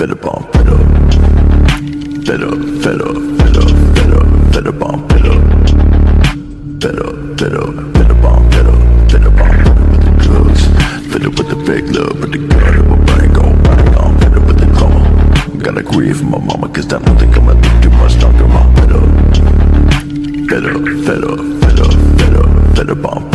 fed up on fed up. Fed up, fed up, fed up, fed up, fed up on fed up. Fed up, fed up, fed up on fed up. Fed up on fed up with the drugs. Fed up with the fake love, with the gun of a brain gon' bang on. Fed up with the drama. Gotta grieve for my mama, cause I don't think I'ma live too much longer. I'm fed up. Fed up, fed up, fed up, fed up, fed up on